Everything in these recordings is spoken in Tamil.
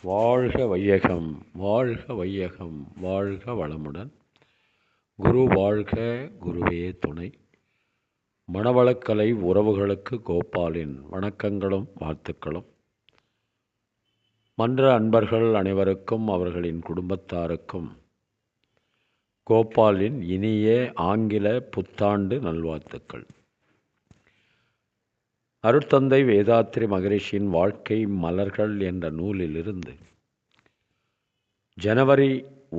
வாழ்க வையகம், வாழ்க வையகம், வாழ்க வளமுடன். குரு வாழ்க, குருவே துணை. மனவளக்கலை உறவுகளுக்கு கோபாலின் வணக்கங்களும் வாழ்த்துக்களும். மன்ற அன்பர்கள் அனைவருக்கும் அவர்களின் குடும்பத்தாருக்கும் கோபாலின் இனிய ஆங்கில புத்தாண்டு நல்வாழ்த்துக்கள். அருட்தந்தை வேதாத்ரி மகரிஷியின் வாழ்க்கை மலர்கள் என்ற நூலிலிருந்து ஜனவரி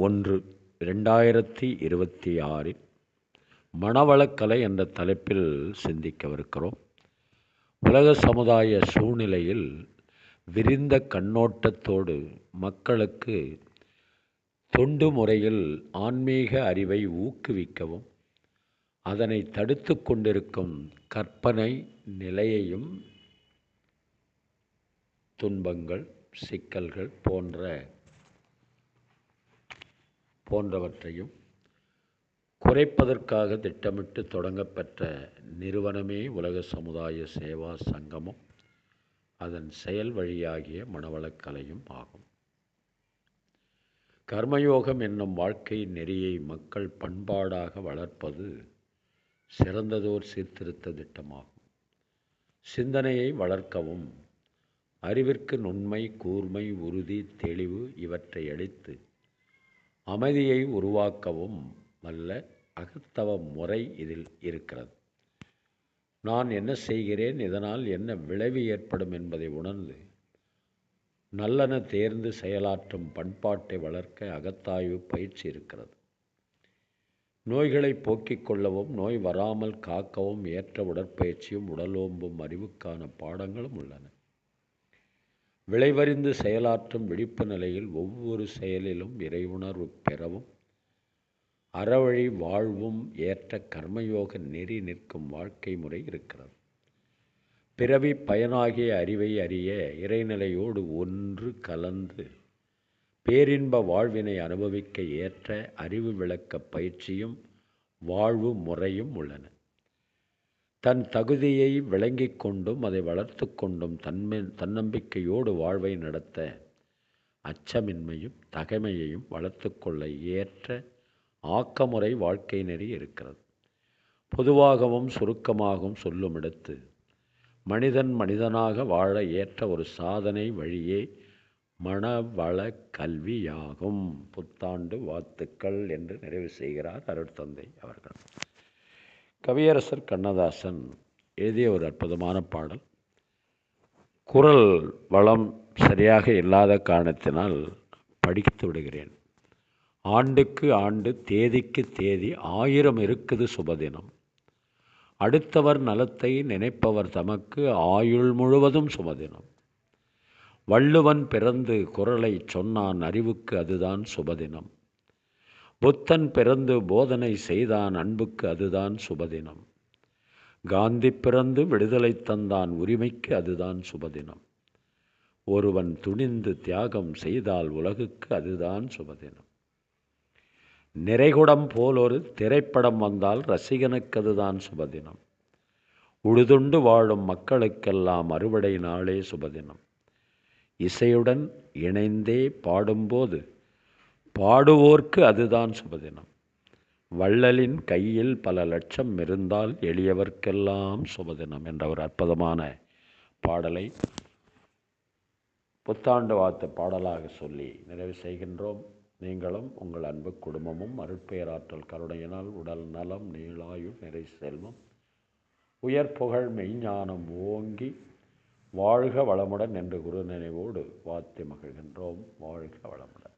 1, 2026 மனவளக்கலை என்ற தலைப்பில் சிந்திக்கவிருக்கிறோம். உலக சமுதாய சூழ்நிலையில் விரிந்த கண்ணோட்டத்தோடு மக்களுக்கு தொண்டு முறையில் ஆன்மீக அறிவை ஊக்குவிக்கவும் அதனை தடுத்து கொண்டிருக்கும் கற்பனை நிலையையும் துன்பங்கள், சிக்கல்கள் போன்றவற்றையும் குறைப்பதற்காக திட்டமிட்டு தொடங்கப்பெற்ற நிறுவனமே உலக சமுதாய சேவா சங்கமும் அதன் செயல் வழியாகிய மனவளக்கலையும் ஆகும். கர்மயோகம் என்னும் வாழ்க்கை நெறியை மக்கள் பண்பாடாக வளர்ப்பது சிறந்ததோர் சீர்திருத்த திட்டமாகும். சிந்தனையை வளர்க்கவும் அறிவிற்கு நுண்மை, கூர்மை, உறுதி, தெளிவு இவற்றை அளித்து அமைதியை உருவாக்கவும் வல்ல அகத்தவ முறை இதில் இருக்கிறது. நான் என்ன செய்கிறேன், இதனால் என்ன விளைவு ஏற்படும் என்பதை உணர்ந்து நல்லென தேர்ந்து செயலாற்றும் பண்பாட்டை வளர்க்க அகத்தாய்வு பயிற்சி இருக்கிறது. நோய்களை போக்கிக் கொள்ளவும் நோய் வராமல் காக்கவும் ஏற்ற உடற்பயிற்சியும் உடலோம்பும் அறிவுக்கான பாடங்களும் உள்ளன. விளைவறிந்து செயலாற்றும் விழிப்பு நிலையில் ஒவ்வொரு செயலிலும் இறையுணர்வு பெறவும் அறவழி வாழ்வும் ஏற்ற கர்மயோக நெறி நிற்கும் வாழ்க்கை முறை இருக்கிறது. பிறவி பயனாகிய அறிவை அறிய இறைநிலையோடு ஒன்று கலந்து பேரின்ப வாழ்வினை அனுபவிக்க ஏற்ற அறிவு விளக்க பயிற்சியும் வாழ்வு முறையும் உள்ளன. தன் தகுதியை விளங்கிக் கொண்டும் அதை வளர்த்து கொண்டும் தன்னம்பிக்கையோடு வாழ்வை நடத்த அச்சமின்மையும் தகைமையையும் வளர்த்து கொள்ள ஏற்ற ஆக்கமுறை வாழ்க்கை நெறி இருக்கிறது. பொதுவாகவும் சுருக்கமாகவும் சொல்லுமிடத்து மனிதன் மனிதனாக வாழ ஏற்ற ஒரு சாதனை வழியே மனவள கல்வியாகும். புத்தாண்டு வாழ்த்துக்கள் என்று நிறைவு செய்கிறார் அருட்தந்தை அவர்கள். கவியரசர் கண்ணதாசன் எழுதிய ஒரு அற்புதமான பாடல். குரல் வளம் சரியாக இல்லாத காரணத்தினால் படித்து விடுகிறேன். ஆண்டுக்கு ஆண்டு தேதிக்கு தேதி 1000 இருக்குது சுபதினம். அடுத்தவர் நலத்தை நினைப்பவர் தமக்கு ஆயுள் முழுவதும் சுபதினம். வள்ளுவன் பிறந்து குரலை சொன்னான் அறிவுக்கு அதுதான் சுபதினம். புத்தன் பிறந்து போதனை செய்தான் அன்புக்கு அதுதான் சுபதினம். காந்தி பிறந்து விடுதலை தந்தான் உரிமைக்கு அதுதான் சுபதினம். ஒருவன் துணிந்து தியாகம் செய்தால் உலகுக்கு அதுதான் சுபதினம். நிறைகுடம் போல் ஒரு திரைப்படம் வந்தால் ரசிகனுக்கு அதுதான் சுபதினம். உழுதுண்டு வாழும் மக்களுக்கெல்லாம் அறுவடை நாளே சுபதினம். இசையுடன் இணைந்தே பாடும்போது பாடுவோர்க்கு அதுதான் சுபதினம். வள்ளலின் கையில் பல லட்சம் இருந்தால் எளியவர்க்கெல்லாம் சுபதினம் என்ற ஒரு அற்புதமான பாடலை புத்தாண்டு வாழ்த்து பாடலாக சொல்லி நிறைவு செய்கின்றோம். நீங்களும் உங்கள் அன்பு குடும்பமும் அருட்பேராற்றல் கருணையினால் உடல் நலம், நீளாயுள், நிறை செல்வம், உயர் புகழ், மெய்ஞானம் ஓங்கி வாழ்க வளமுடன் என்று குரு நினைவோடு வாழ்த்தி மகிழ்கின்றோம். வாழ்க வளமுடன்.